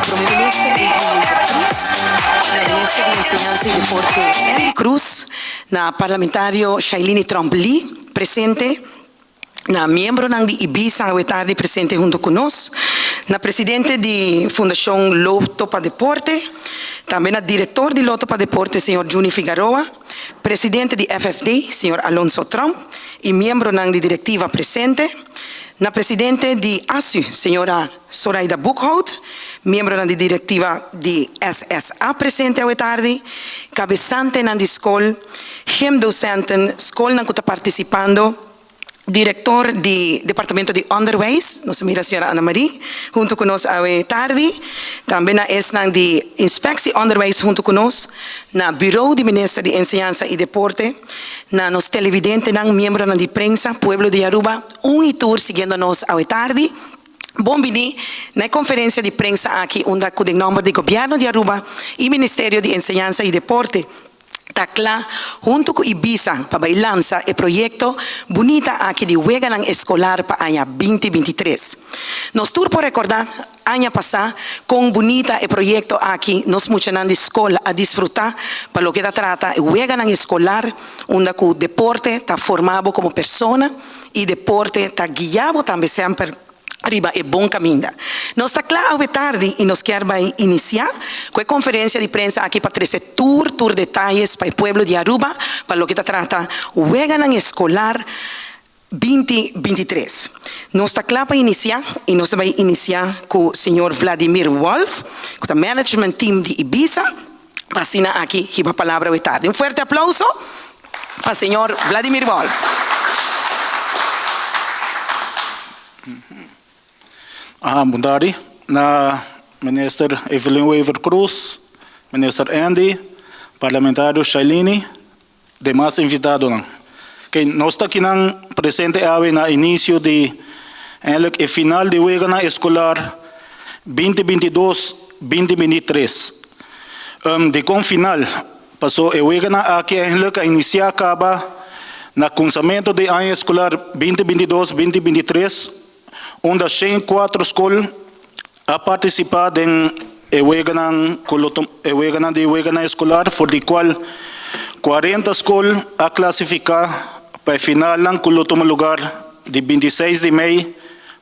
primer ministro Cruz, na ministra de Enseñanza y Deporte Andy Cruz, na parlamentario Shailene Trombley, presente, na miembro ng Ibiza Tarde presente junto conosco, na presidente de Fundação Loto para Deporte, também na diretor de Loto para Deporte, senhor Juni Figueroa, presidente de FFD, senhor Alonso Trump, e membro ng diretiva presente, na presidente de ASU, senhora Zoraida Boekhout, membro na diretiva de SSA presente hoje tarde, cabeçante na escola, gem docente, escola na que está participando, diretor do Departamento de Onderwijs, nossa mira senhora Ana Maria, junto conosco hoje tarde, também na ESNAN de Inspectie Onderwijs junto conosco, na Bureau de Ministro de Enseñanza e Deporte, na nos televidente, na membro de prensa, Pueblo de Aruba, e tour seguindo-nos hoje tarde. Bom-vindo na conferência de prensa aqui, onde com o nome do Governo de Aruba e Ministério de Enseñanza e Deporte, Takla, junto com Ibiza, para lançar o projeto bonita aqui de Weganang Escolar para ano 2023. Nós tour por recordar, ano passado, com bonita o projeto aqui, nós muitos de escola a desfrutar para o que trata o Weganang Escolar, onde o deporte está formado como pessoa e deporte está guiado também sempre arriba é bom caminho. Nós está claro hoje tarde e nós queremos iniciar com a conferência de prensa aqui para trazer tour detalhes para o povo de Aruba, para o que trata o Weganang Escolar 2023. Nós está claro para iniciar e nós vamos iniciar com o senhor Vladimir Wolf, com o management team de Ibiza, para assinar aqui a palavra hoje tarde. Forte aplauso para o senhor Vladimir Wolf. Bondade, na Minister Evelyn Weaver Cruz, Minister Andy, Parlamentário Shailene, demais invitados. Nós estamos aqui presente na início de o final de Weganang Escolar 2022-2023. De com final, passou o Weganang aqui a iniciar acaba no lançamento de ano escolar 2022-2023, onde tem 4 escolas a participar em Weganang Escolar, por de qual 40 escolas a classificar para o final com o último lugar de 26 de maio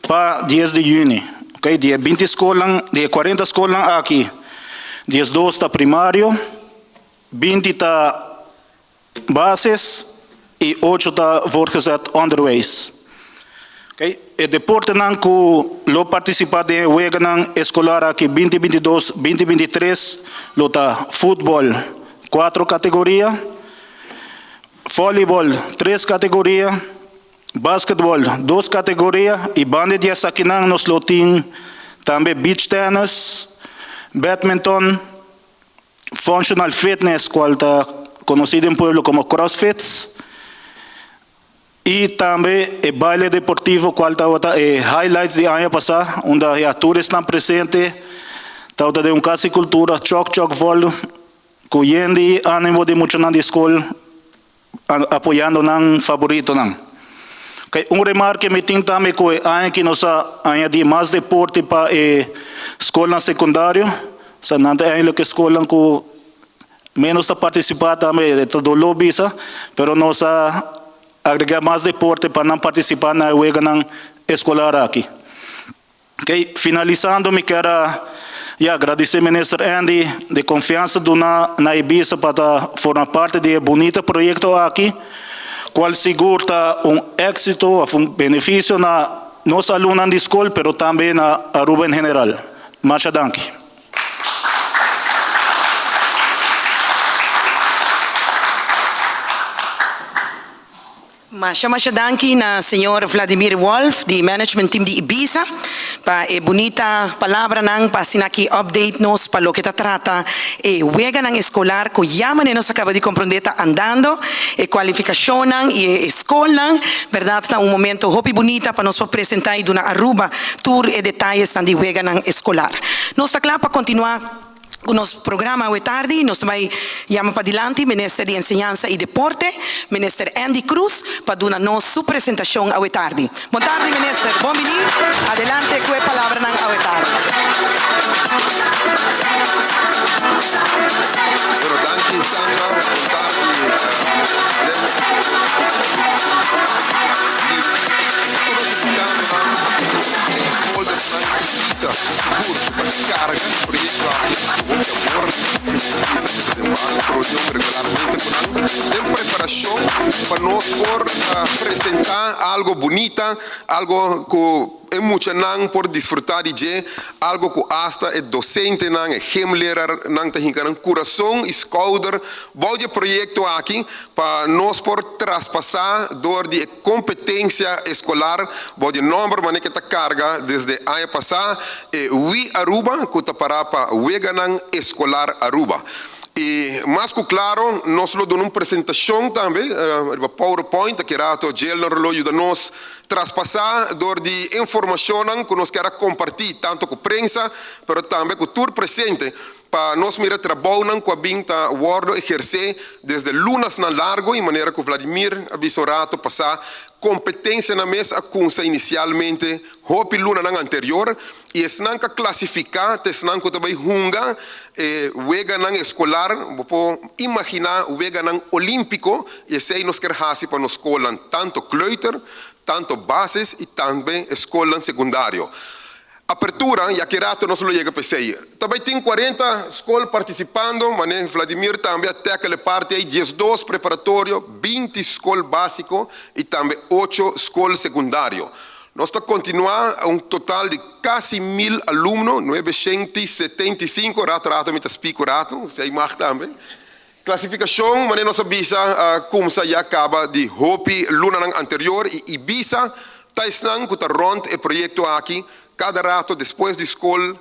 para 10 de junho. Okay? De 20 escolas, de 40 escolas aqui, 12 está primário, 20 está bases e 8 está voortgezet onderwijs. Okay. O deporte que lo participa de Weganang Escolar aqui 2022-2023, lo está futebol 4 categorias, voleibol 3 categorias, basquetebol 2 categorias e bande de saquinang nos lotin também beach tennis, badminton, functional fitness, qual está conhecido em pueblo como CrossFit. E também o baile deportivo, qual está highlights de ano passado, onde os atores estão presentes, está de casa e cultura, choc vol, que hoje ânimo de muitos na escola, apoiando o favorito. Remarque que me tem também que ano que nós añadimos mais deporte para a escola secundária, se não tem a escola que menos está participando também, é todo lobby, mas nós agregar mais deporte para não participar na Weganang Escolar aqui. Okay. Finalizando, me quero agradecer ao ministro Andy de confiança na Ibiza para formar parte de bonito projeto aqui, qual segura êxito, benefício na nossa aluna de escola, mas também na Aruba em geral. Muchas gracias. Masya danki na senhor Vladimir Wolf, di management team de Ibiza, para a bonita palavra nang pasinaki update nos para lo que trata e Weganang Escolar, que já nos acaba de compreender está andando, e qualificação e escola, verdade, está momento hopi bonita para nos apresentar e na Aruba tour e detalhes de Weganang Escolar. Nós está claro para continuar o nosso programa hoje tarde, nós vamos chamar para adiante o Ministro de Enseñanza e Deporte, Ministro Andy Cruz, para dar a sua apresentação hoje tarde. Boa tarde, Ministro. Bom dia. Adelante com a palavra hoje tarde. Bueno, danke Sandra, boa de preparação para nós por apresentar algo bonita, algo que emocionante por desfrutar de algo que hasta é docente não é hemlerar não tem que coração e schouder bode projeto aqui para nós por traspassar dor de competência escolar bode número maneira que tá carga desde ano passado e Aruba que tá para Weganang escolar Aruba. E mais que claro, nós lo damos uma apresentação também, PowerPoint, que era o gel no relógio de nós traspassar dor de informação que nós queremos compartilhar tanto com a prensa, mas também com tudo presente para nós mirar trabalho com a binta Word exercer desde lunas na largo e maneira que Vladimir avisorato passar competência na mesa acunsa inicialmente hopi luna na anterior e esnanca classificar tesnanca também hunga wega nang escolar vou imaginar wega nang olímpico e sei nos quer hasi para nos escola tanto kleuter tanto bases e também escola secundário. Apertura, e aqui rato nós não chega a pensar. Também tem 40 escolas participando, mas Vladimir também até aquela parte aí, 12 preparatório, 20 escolas básico e também 8 escolas secundário. Nós estamos continuando um total de quase 1.000 alunos, 975, rato, me explico rato, se aí mais também. Classificação, mas nós avisa como já acaba de Hopi, luna anterior, e Ibiza, Taisnang, que está rond o projeto aqui, cada rato depois de escola,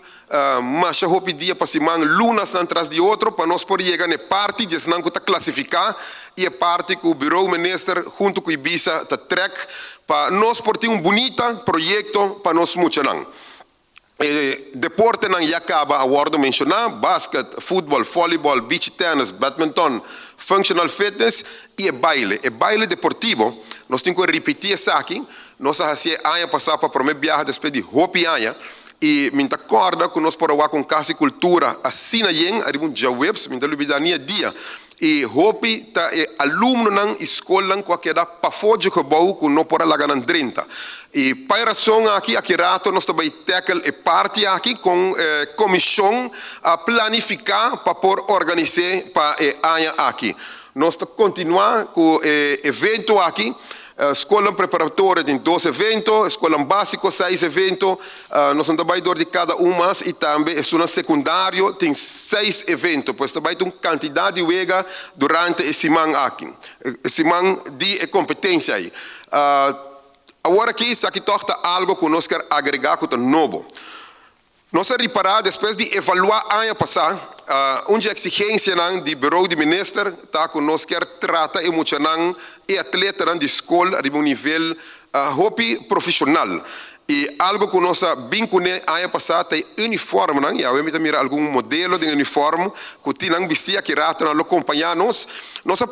mas já hopi dia para semana, lunas atrás de outro, para nós poder chegar na parte de não está classificar e a parte que o Bureau Minister junto com o Ibiza está track para nós poder ter bonito projeto para nós muchanan. Deporte não já acaba a word mencionar, basquete, futebol, voleibol, beach tennis, badminton, functional fitness e baile deportivo. Nós temos que repetir isso aqui. Nós hacía ano passado para prometer viagem depois de Hopi Aya e me acorda que nós podemos com casa e cultura assim na yen arriba já webs me lubidania dia e Hopi tá aluno na escola com aquela pafojo que bom que não pode lagar na 30 e para razão aqui rato nós também tackle e parte aqui com comissão a planificar para por organizar para ano aqui nós continuar com evento aqui. Escola preparatória tem 12 eventos, escola básica 6 eventos, nós somos trabalhadores de cada uma e também escola secundária tem 6 eventos, pois também tem quantidade de wega durante esse ano aqui, esse ano de competência aí. Agora aqui, isso aqui torna algo que nós queremos agregar com o novo. Nós reparar, depois de evaluar ano passado, onde a exigência do Bureau de Minister está que nós quer tratar emocional e atleta de escola a um nível hobby profissional. E algo que nós vinculamos ano passado tem uniforme, e eu me mira algum modelo de uniforme que tinham vestia que rato não acompanhar nós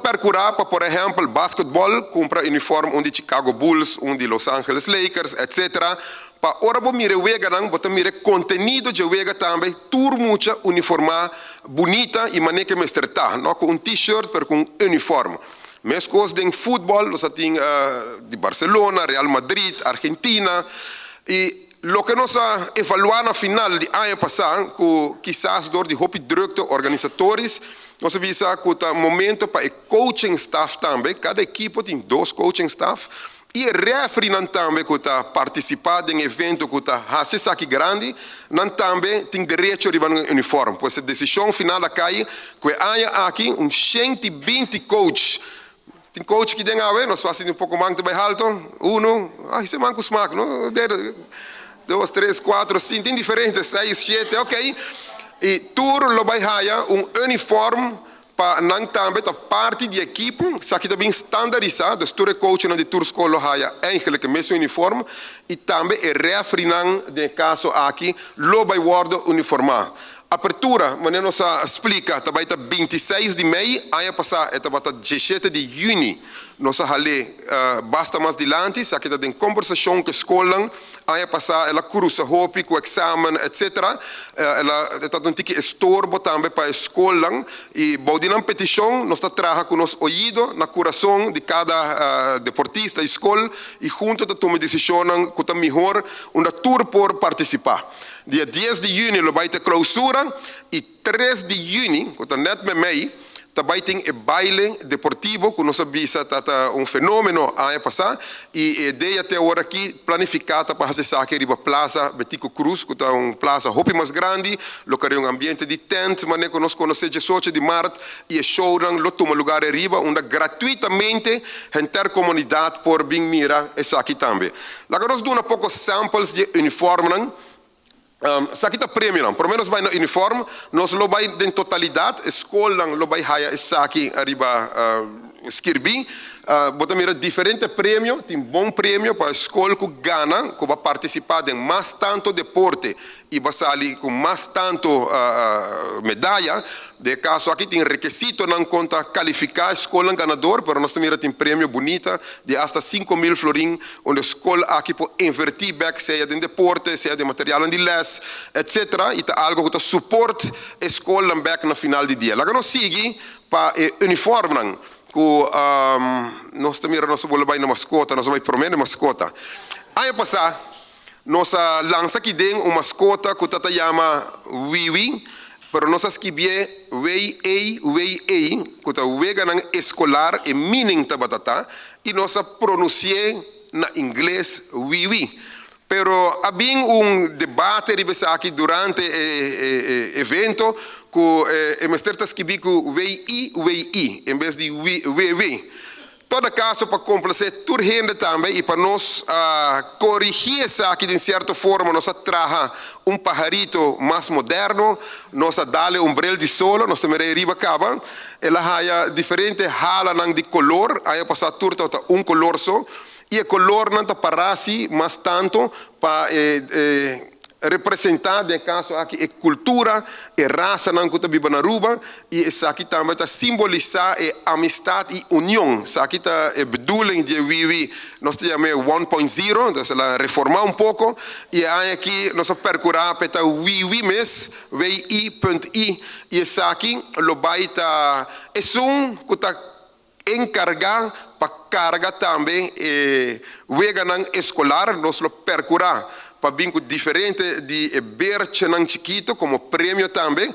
percurar para, por exemplo, basquetebol, comprar uniforme um de Chicago Bulls, um de Los Angeles Lakers, etc. Para ora bo mire wega nang bota mire contenido de wega também tur mucha uniforma bonita e maneira que mesterta, no com t-shirt per com uniforme. Mes coisas de futebol, nós tem de Barcelona, Real Madrid, Argentina e lo que nós evaluar na final de ano passado, que quizás dor de hopi drukte organizadores, nós visa que o momento para o coaching staff também, cada equipe tem 2 coaching staff. E referi também que está participando em evento que está fazendo aqui grande, não também tem direito de um uniforme. Pois a decisão final da CAI, que há aqui 120 coaches. Tem coach que tem a ver, nós fazemos pouco mais também alto, isso é manco smack, não? 2, 3, 4, 5, tem diferentes, 6, 7, ok. E tudo lo vai haya uniforme para não também a parte de equipe, isso que também standardizado, os tour coach de tour escola haya eigenlijk o mesmo uniforme e também referi de caso aqui lo vai word uniformar. Apertura, maneira nos explica, também está 26 de maio, aí passar, está 17 de junho, nós hale basta mais dilante, se aqui tem conversação com a escola, aí passar, ela cruza hopi com o exame, etc. Ela está um tique estorbo também para a escola, e baudinam petição, nós está traga com nos ouvido na coração de cada deportista, escola, e junto está tomando decisão que está melhor, uma tour por participar. Dia 10 de junho vai ter clausura e 3 de junho, que está net met mij, também tem o baile deportivo, que nós avisa que é um fenômeno a passar, e a ideia até agora aqui planificada para fazer aqui riba Plaza Betico Cruz, que é uma plaza hopi mais grande, local um ambiente de tent, mas que nós conhecemos 18 de março, e show lo toma lugar riba, onde gratuitamente a intercomunidade por bem mira essa aqui também. Lá nós damos um pouco samples de uniforme. Sa kita prêmio não, pelo menos vai no uniforme, nós lo vai em totalidade, escola lo vai haya essa aqui arriba skirbi, bota mira diferente prêmio, tem bom prêmio para a escola que ganha, que vai participar em mais tanto deporte e vai sair com mais tanto medalha. De caso aqui tem requisito não conta qualificar a escola ganador, mas nós também tem prêmio bonita de hasta 5.000 florim, onde a escola aqui pode invertir back, seja de deporte, seja de material de les, etc. E tá algo que suporta a escola back na final de dia. Lá nós seguimos para o uniforme, que nós também nós vamos levar na mascota, nós vamos prometer mascota. Aí passar, nós lança aqui dentro uma mascota que está chama Wiwi. Pero nós escrevemos way A, que é o vegan escolar e meaning tabatata, e nós pronunciamos na inglês wiwi. Pero havia debate aqui durante o evento que o mestre está escrevendo way I, em vez de we. Todo caso, para complacer toda gente também e para nós corrigir isso aqui de certa forma, nós traga pajarito mais moderno, nós dá-lhe brilho de sol, nós também riba acaba, ela há diferente hala de color, aí passa tudo color só, e o color não está para mais tanto para representar, de caso aqui, a cultura, a raça que está vivendo na Aruba, e isso aqui também está simbolizar a amistade e união. Isso aqui está a bedoeling de Wiwi, nós chamamos 1.0, então ela reformar pouco, e aí aqui nós percurar para Wiwi mesmo, WI.I, e isso aqui, lo vai estar, é que está encarregado para carregar também o vegan escolar, nós lo percurar para bingo diferente de berche nang chiquito como prêmio também,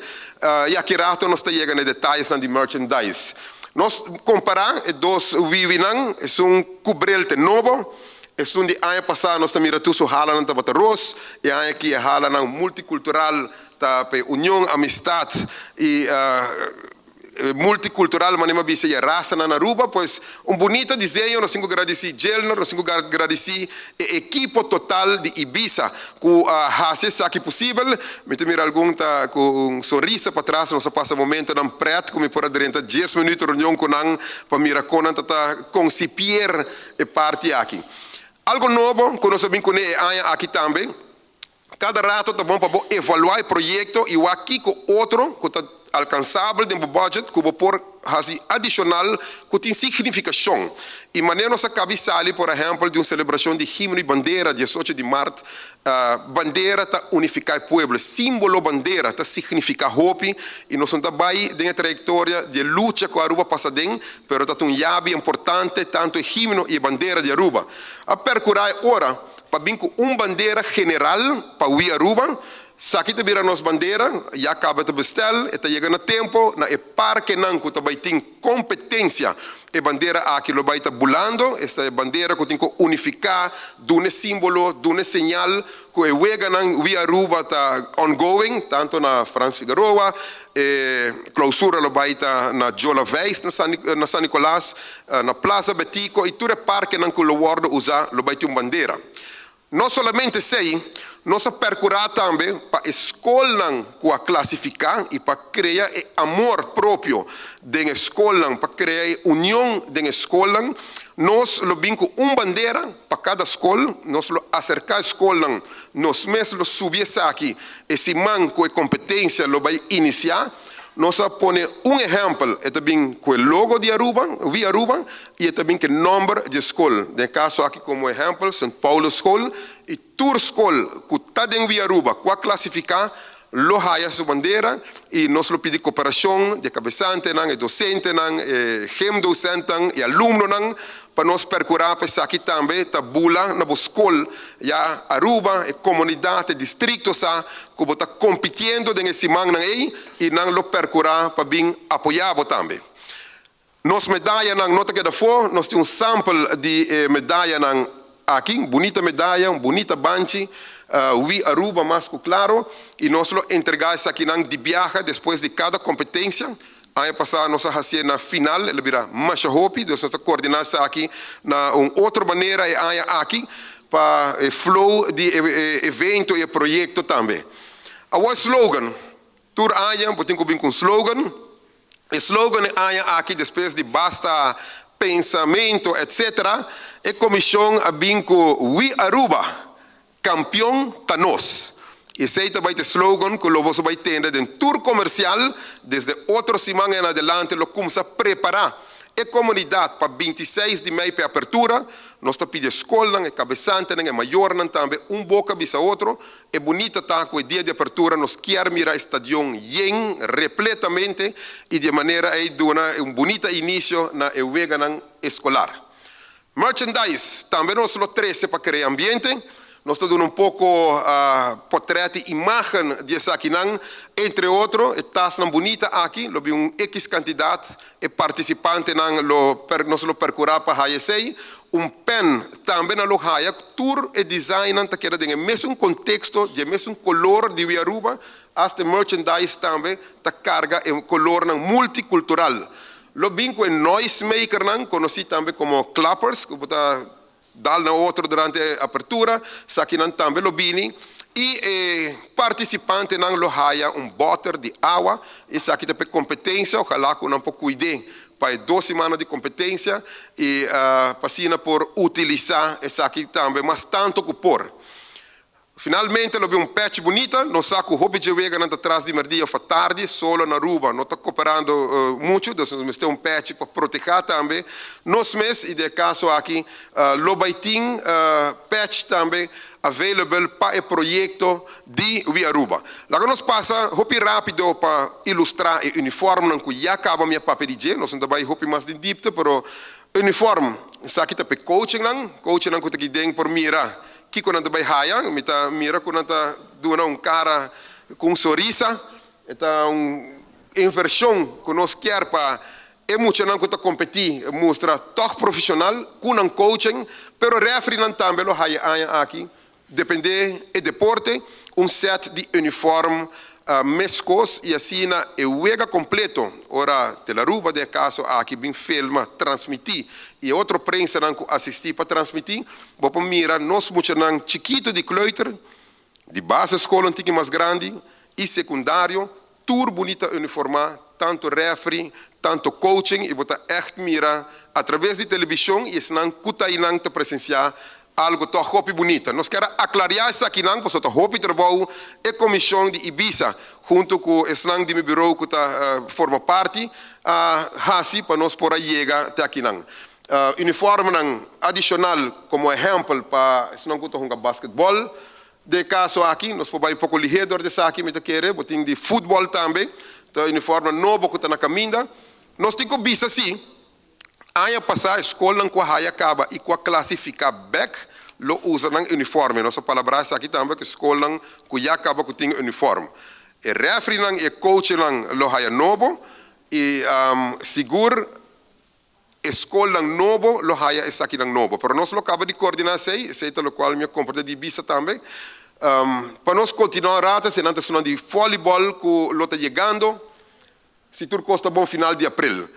e aqui rato nós está chegando em detalhes de merchandise. Nós comparar dois wiwinang, é cobrelte novo, é de ano passado nós também mirando o hala nang tabata ros, e aí aqui é hala nang multicultural, tá para união, amistade e multicultural, mas não bisa raça na Aruba, pois bonito desenho, nós temos que agradecer Gelner, nós temos que agradecer a equipe total de Ibiza, que faz isso aqui possível, me tem algum tá com sorriso para trás, nós passa momento não preto, como por durante 10 minutos reunião com nang para mirar com nang tá concipir a parte aqui. Algo novo, que nós sabemos que aqui também, cada rato tá bom para evaluar o projeto e o aqui com outro, que tá alcançável dentro do budget, que vou pôr adicional, que tem significação. E maneira nossa cabeça ali, por exemplo, de uma celebração de himno e bandeira, 18 de março, bandeira está unificar o povo, símbolo bandeira está significar hope, e nós estamos também na trajetória de luta com a Aruba passadem, mas está um chave importante, tanto o himno e a bandeira de Aruba. A percurar ora, para vir com uma bandeira general para o Aruba, se aqui te vira nossa bandeira, já acaba de bestel, está chegando tempo, na parque Nanco também tem competência, a bandeira aqui lo vai estar bulando, esta bandeira que tem que unificar, de um símbolo, de um sinal, que o vegan o Aruba está ongoing, tanto na Franz Figueroa, clausura lo vai estar na Jola Weiss, na San Nicolás, na Plaza Betico, e todo o parque Nanco lo guarda usar, lo vai ter uma bandeira. Não somente sei, nós percurar também para a escola que a classificar e para criar amor próprio da escola, para criar união da escola, nós lo vimos com uma bandeira para cada escola, nós acercar a escola, nós mesmos subir aqui, esse man com a competência, lo vai iniciar, nós põe exemplo, é também com o logo de Aruba, via Aruba, e é também com o número de escola. No caso aqui como exemplo, São Paulo School, e toda escola que está dentro de Aruba, que classificar, lo haya sua bandeira, e nós lo pedimos cooperação de cabeçante, e docente, e docente, e aluno, para nós percurar para aqui também, tá bula na escola, já Aruba, e comunidade, distrito, que está competindo nesse manhã aí, e não lo percurar para bem apoiar também. Nós medalha não nota que da fora, nós temos sample de medalha aqui, bonita medalha, bonita banchi, Aruba mais claro, e nós lo entregar isso aqui de viagem depois de cada competência. Ano passado nós fazíamos na final, ele vira mais hopi, nós coordenar isso aqui na outra maneira e aqui para flow de evento e projeto também. O slogan, tur ano, botem com slogan. O slogan é aqui depois de basta pensamento, etc. E comissão a binco We Aruba, campeão tá nós. Esse aí também é o slogan que você vai ter em tour comercial, desde outra semana em adelante, lo começa a preparar a comunidade para 26 de maio para a apertura. Nós estamos pedindo escola, cabeçante, maior também, boca bisa outro. É bonita tá com o dia de apertura, nós queremos mirar o estádio repletamente e de maneira aí dar bonito início na evega escolar. Merchandise, também nós lo 13 para criar ambiente. Nós estamos dando pouco portreto, imagem de Saquinan, entre outros, está bonita aqui, lo vi X candidato e participante nós lo percurar para HSI, pen também na lo haya, tour e design que era de mesmo contexto, de mesmo color de Aruba, hasta merchandise também, ta carga em color multicultural. Lo vi com noise maker, conhecido também como clappers, que está dal na outro durante a apertura, aqui também lo bini, e participante não lo haya botter de água, isso aqui tem competência, ojalá que não pouco cuide para 2 semanas de competência e passina por utilizar isso aqui também, mas tanto que por. Finalmente, lo vi patch bonita, não sabe que o hobby de vega atrás de merdia ou tarde, solo na Aruba, não está cooperando muito, então nós temos patch para proteger também. Nós mesmos, e de caso aqui, lo baiting patch também, available para o projeto de Aruba. Lá que nós passa, hobby rápido para ilustrar o uniforme, não que já acaba minha papel de nós não trabalhamos hobby mais de dipto, pero uniforme, isso aqui está para coaching não que tem por mirar. Que quando vai haya, mira quando tá dando cara com sorriso, está inversão que nós quer para emocionar que tá competir, mostrar toque profissional com coaching, pero refri não também lo haya aqui, depende do deporte, set de uniforme mescos e assim na juega completo. Ora, te la Aruba de caso aqui bem filma, transmitir e outra prensa não assistir para transmitir, vou mira nós muito não chiquito de kleuter, de base escola antiga mais grande e secundário, tour bonita uniformar, tanto refri, tanto coaching e botar echt mira através de televisão e senão kuta inang te presenciar algo tão hopi bonita. Nós queremos aclarar isso aqui não, porque o hopi trabalho é comissão de Ibiza, junto com o snang de meu bureau que forma parte, assim para nós por aí chegar até aqui não. Uniforme não adicional como exemplo para snang que está basquetebol. De caso aqui, nós podemos um pouco ligeiro desse aqui, mas querer, botem de futebol também, então uniforme novo que está na caminha. Nós temos que bisa assim. Ano passado, a escola não acaba e com classificar back, lo usa no uniforme. Nossa palavra aqui também que a escola não acaba com o uniforme. E refri não e coach não lo haya novo e seguro escola novo lo haya essa aqui não novo. Pero nós lo acaba de coordenar sei o qual minha compra de bisa também. Para nós continuar rata, se não está de voleibol que lo está chegando, se tudo custa bom final de abril.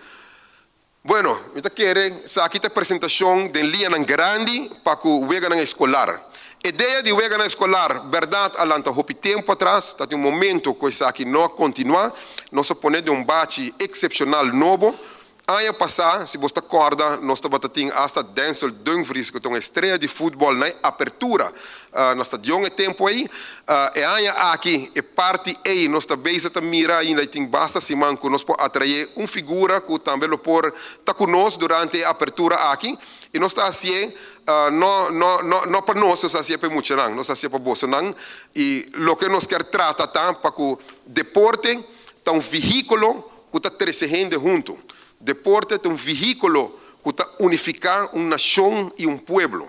Bueno, eu quero aqui a apresentação de linha grande para que o vega escolar. A ideia de vega escolar, verdade, alanta houve tempo atrás, está um momento que isso aqui não continua, nós ponemos bate excepcional novo, Ano passado, se você acorda, nós estamos hasta Denzel Dumfries, que é uma estreia de futebol na apertura. Nós estamos de um tempo aí. E ano aqui, é parte aí, nós estamos a mirar ainda, tem basta semana que nós podemos atrair uma figura que também pode estar conosco durante a apertura aqui. E nós estamos assim, não para nós, nós estamos assim para muitos, nós estamos assim para Bolsonaro. E o que nós queremos tratar para que o deporte é um veículo que está crescendo junto. Deporte é um veículo que está unificando uma nação e um pueblo.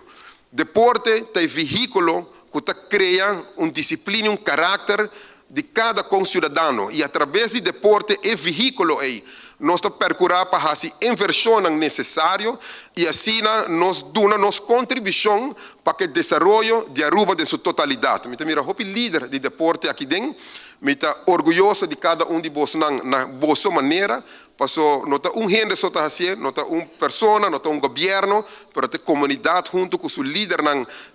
Deporte é um veículo que está criando uma disciplina, um caráter de cada concidadão. E através do deporte, é veículo aí. Nós estamos percorrendo para fazer a inversão necessária e assim nós damos nossa contribuição para que o desenvolvimento de Aruba em sua totalidade. Eu miro o líder de deporte aqui dentro, eu estou orgulhoso de cada de vocês na boa maneira. Passou, não está gente só está fazendo, não está uma pessoa, não está governo, mas a comunidade junto com o líder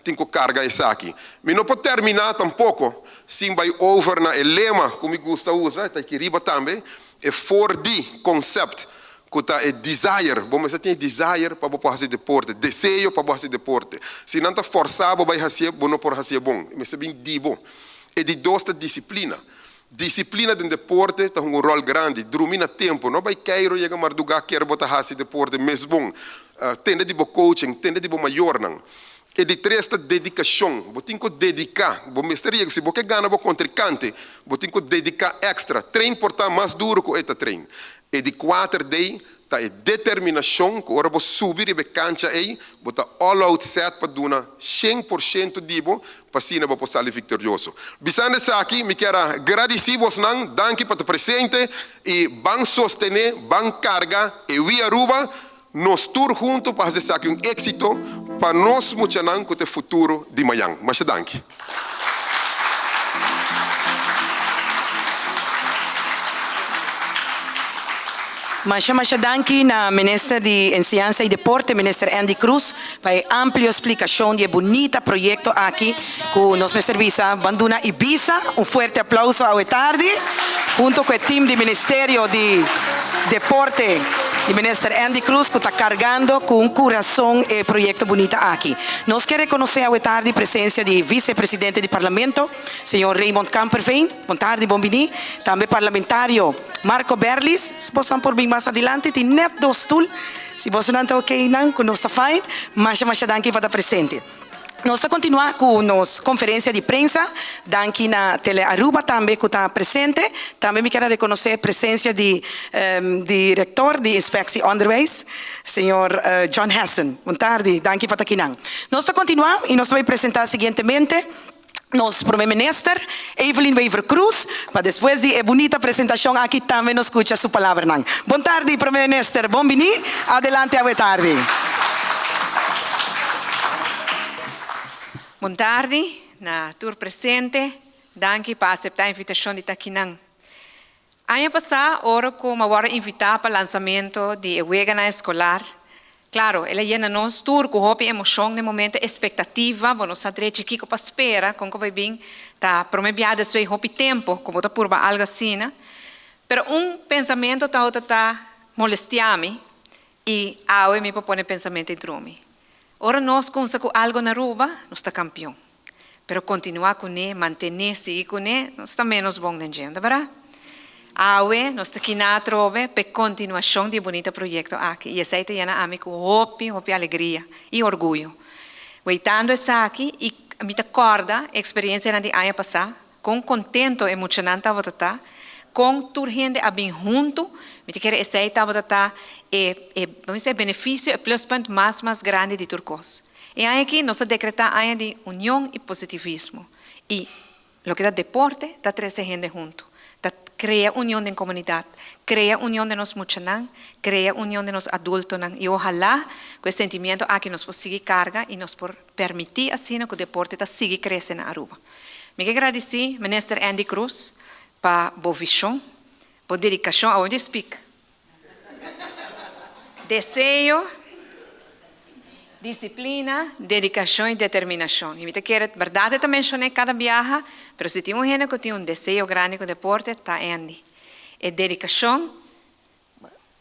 tem que carregar isso aqui. Mas não pode terminar tampouco, sem vai over na lema, como gosta de usar, está aqui riba também, é 4D concept, que está é desire, você tem desire para fazer deporte, desejo para fazer deporte. Se não está forçado para fazer, você não pode fazer bom, mas é bem dibo. É de dois disciplina. Disciplina de deporte tem um rol grande, dormir tempo, não vai querer chegar a mardugar, quer botar esse deporte mesmo bom, tende de coaching, tende de maior não. E de três dedicação, você tem que dedicar, você se você ganha contra cante, você tem que dedicar extra, treino portar mais duro que esse treino. E de quatro daí tá é determinação, que agora você subir e cancha aí, botar all out set para dar 100% dibo, para assim você possa sair vitorioso. Bisando isso aqui, me quero agradecer você não, danke para o presente e bang sostener, bang carga e via Aruba, nós tour juntos para fazer isso aqui êxito para nós muchanan com o futuro de Mayang. Mas danke. Masha danki na Minister de Enseñanza y Deporte, Minister Andy Cruz, para amplia explicación de bonita proyecto aquí con nos serviza Banduna Ibiza. Un fuerte aplauso a tarde, junto con el team del Ministerio de Deporte, el Minister Andy Cruz, que está cargando con un corazón el proyecto bonita aquí. Nos quiere reconocer a tarde la presencia del vicepresidente del Parlamento, señor Raymond Kamperveen. Buenas tardes, bienvenido. También parlamentario Marco Berlis, se possam por bem mais adelante, tem net do stoel. Se você não está ok, não, que nós está fine, mas danke para estar presente. Nós está continuar com nos conferência de prensa, danke na Tele Aruba também que está presente. Também me quero reconhecer a presença de diretor de Inspecção Onderwijs, senhor John Hessen. Boa tarde, danke para estar aqui. Nós está continuar e nós vamos apresentar seguintemente nosso primeiro-ministro, Evelyn Weaver Cruz, para depois de bonita apresentação aqui também nos escuta sua palavra. Boa tarde, primeiro-ministro, bem-vindo, adelante a tarde. Boa tarde, na tour presente, danke para aceitar a invitação de estar aqui. Ano passado, hora como agora invitar para o lançamento de Ewegana Escolar. Claro, ela llena nos tour com hope emoção no momento, expectativa, bueno, sadre chiquico para espera, com que vai bem, tá promebiado esse hope tempo, como tá por algo assim, né? Pero pensamento tá molestiame e ao me propõe pensamento em drume. Ora nós com algo na Aruba, nós está campeão. Pero continuar com ele, manter seguir com ele, nós está menos bom na agenda, verdade? Awe, nós estamos aqui na trove para continuação de bonito projeto aqui. E essa é a minha com hope, alegria e orgulho. Weitando essa aqui, e me acorda a experiência de ano passado, com contento e emocionante a votar, com toda gente a bem junto, me quero essa vamos dizer, benefício e plus ponto mais grande de Turcos. E aqui nós decretamos ano de união e positivismo. E o que é deporte, está três gente junto. Crea união em comunidade, crea união de nós muchanan, crea união de nós adultos e ojalá com esse sentimento aqui nós possamos seguir carga e nos permitir assim que o deporte está seguir crescendo na Aruba. Me agradecer Minister Andy Cruz para boa visão, boa dedicação aonde speak. Desejo, disciplina, dedicação e determinação. E me quero, verdade, também mencionei cada viagem, mas se tem gente que tem desejo grande com o deporte, está Andy. E dedicação,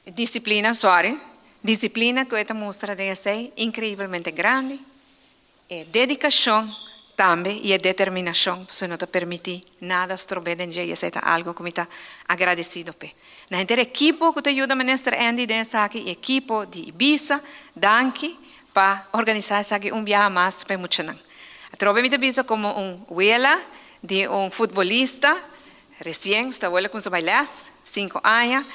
Disciplina, sorry. Disciplina que esta mostra de ser incrivelmente grande. E dedicação também e a determinação. Se não te permitir nada, estrober de dia, é algo que me está agradecido. Na gente equipo que te ajuda, ministro Andy, dessa aqui, equipo de Ibiza, danke, para organizar essa aqui viagem mais para muito não. Trobe me Ibiza como abuela de futebolista, recém, está abuela com seus bailes, 5 anos.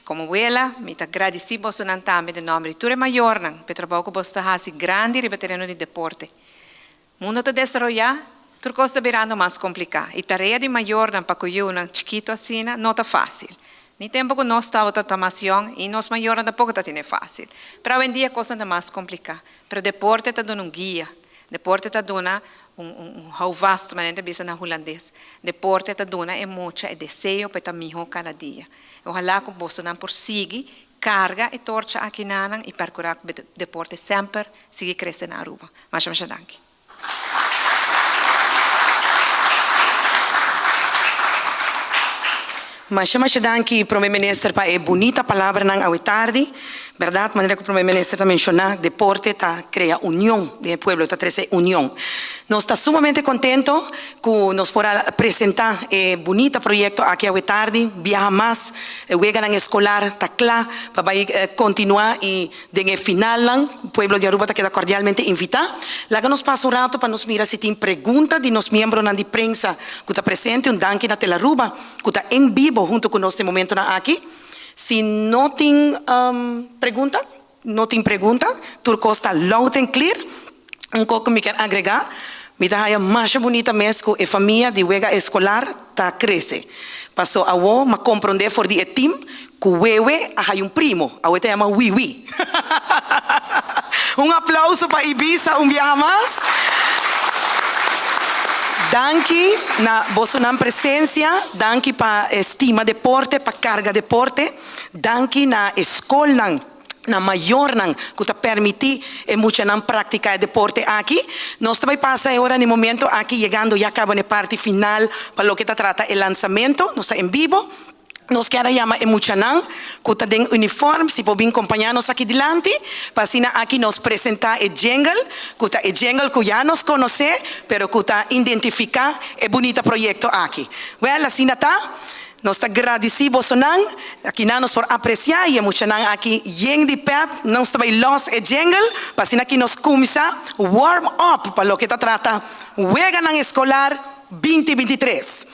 Como abuela, me está agradecido você não também de nome. Tu é maior não, para trabalhar com você assim grande e terreno de deporte. Mundo te desenvolver, tu coisa virando mais complicada. E tarefa de maior não para cuidar um chiquito assim não está fácil. Nem tempo que nós estamos a mais young e nós maiores tampoco está tendo fácil. Para hoje em dia a coisa está mais complicada. Pero deporte está dando guia. Deporte está dando how vasto, mas não bisa na holandês. Deporte está dando muito desejo para estar melhor cada dia. Ojalá que você não prossiga, carga e torcha aqui nanan e percorrer o deporte sempre siga crescendo na Aruba. Mas danke. Mas danke, primeiro-ministro, para a bonita palavra na tarde. Verdade, maneira que o primeiro-ministro está mencionando, deporte está cria união do povo, está trazendo união. Nós estamos sumamente contentos que nos podemos apresentar o bonito projeto aqui à tarde, viajar mais, o escolar está claro, para continuar e no final, o povo de Aruba está cordialmente invitado. Lá que nos passa rato para nos mirar se tem perguntas de nos membros de prensa que está presente, danke na tela Aruba, que está em vivo junto com nós neste momento aqui. Se não tem pergunta, Turco está loud and clear. Pouco me quer agregar, me dá mais bonita mesmo que a família de wega escolar está cresce. Passou a o ma compreender for die team que wewe a primo, a te chama Wiwi. Aplauso para Ibiza, viaje mais. Danke na vossa presença, danke para estima deporte, para carga deporte, danke na escola na maior que te permite muita praticar deporte aqui. Nós também passa agora no momento aqui chegando já acaba na parte final para o que trata o lançamento, nós está em vivo. Nós queremos chamar Emuchanan, que está em uniforme, se podem acompanhar-nos aqui diante, para assim aqui nos apresentar o jingle, que já nos conhece, mas que está identificar o bonito projeto aqui. Well, assim está. Nós estamos agradecidos, aqui nos por apreciar, e Emuchanan aqui, yen de pep, nós também los o jingle, para assim aqui nos começar warm up, para o que trata o Weganan Escolar 2023.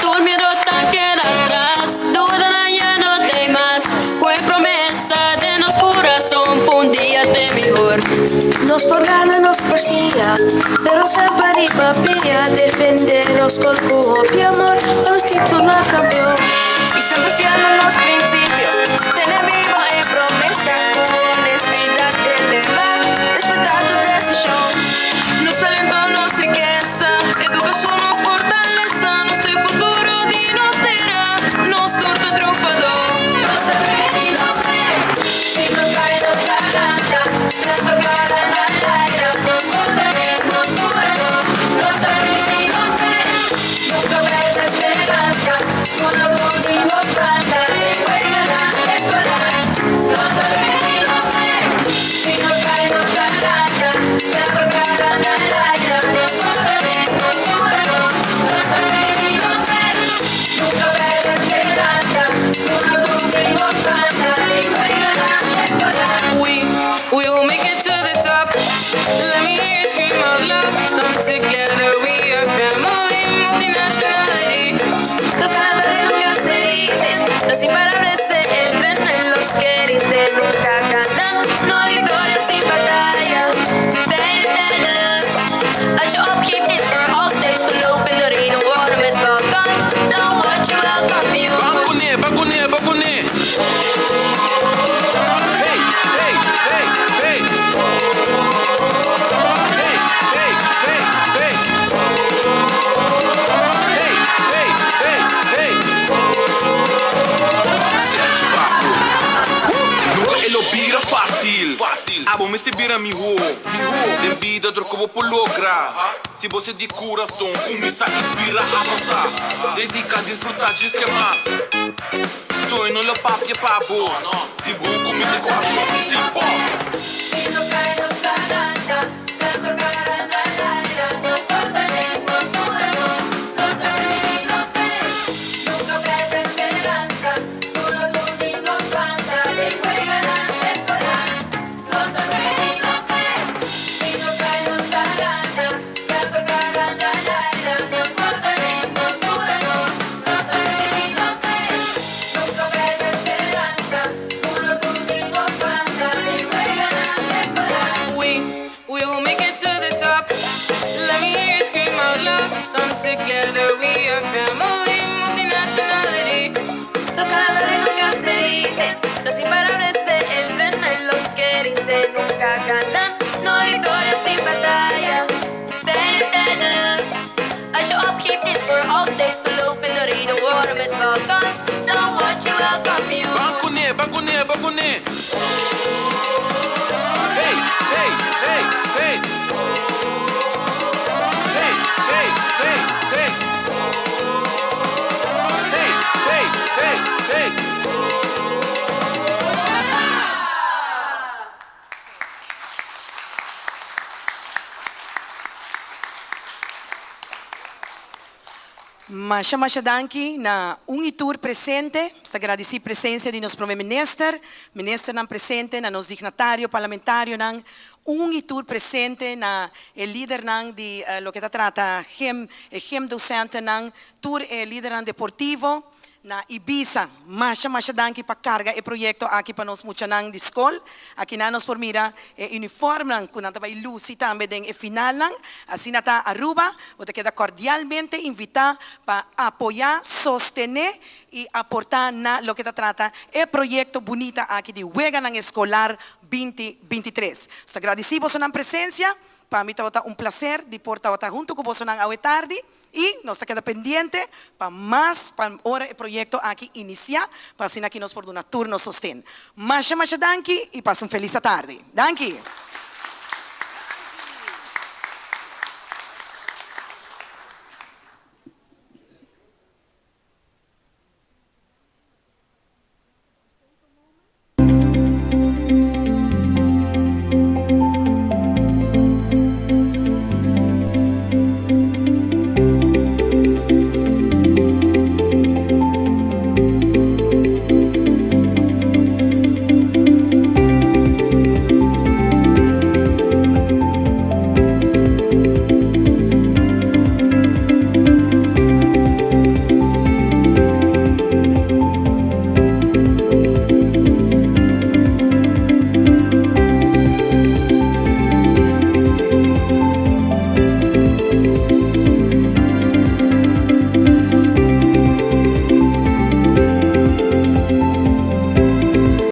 Tu miedo te queda atrás, duda ya no hay más. Fue promesa de nos corazón, un día de mejor. Nos por gana nos persiga, pero sepa y papilla, defendernos con cubo y amor, los títulos campeón. Y siempre fiando en los principios, tener vivo en promesa, con honestidad de verdad, respetar tu decisión. Los talentos no se queja, educación nos fortaleza, nuestro futuro de nos será, nos torta triunfador. Nos arrepentimos, y nos cae nos garanta, nos tocará la aire, nos fortalecemos fuego. Nos arrepentimos, nunca ves esperanza, con la voz y nos falta, y juega la escolar. Nos arrepentimos, y nos cae nos garanta, nos tocará la aire, nos fortalecemos fuego. Nos arrepentimos, nunca ves esperanza, con la voz y nos falta, y juega la escolar. We will make it to the top. Let me hear you scream out loud. Come together, we are family, multinationality. Los ganadores nunca se dicen, los imparables se enfrentan, los que dicen nunca ganan. No hay victorias sin batalla. Better stand up. Als je opgeeft is er altijd geloof in de reden waarom het wel kan. Dan word je wel kampioen. Bakune. Hey. Hey. Fácil. Abo me se vira mi ho. Den vida troco por logra. Se você de coração começa a inspirar a avançar. Dedica a desfrutar diz que mais. Sonho no papo e pavo. Se vou comigo com a show tipo. We will make it to the top. Let me hear you scream out loud. Come together, we are family, multinationality. Los ganadores nunca se rinden, los imparables se entrenan, los que rinden nunca ganan. No hay victoria sin batalla. Ven, stand up. I show up, keep this for all days. Geloof in de reden, worden met welkom. Dan word je wel kampioen. Bakune. Hey. Hey. Hey. Masha danki na unitur presente, sta agradeci presença de nosso primeiro-ministro, ministro não presente, na nos dignatário parlamentário não unitur presente na líder não de lo que trata hem docente não tur líder não deportivo na Ibiza. Masha danki pa carga e proyecto aqui para nós mucha nang de escola. Aqui na nos formira uniforme nang kunanta ba ilusi tambe den final nang asinata Aruba, o te queda cordialmente invitar para apoyar, sostener y aportar na lo que trata el proyecto bonita aqui de Huega nang Escolar 2023. So, agradecemos su presencia. Para mí está un placer de portar junto con vosotros hoy tarde. Y nos queda pendiente para ahora el proyecto aquí iniciar, para así aquí nos por un turno sostén. Masha danki y pasen feliz tarde. Danki.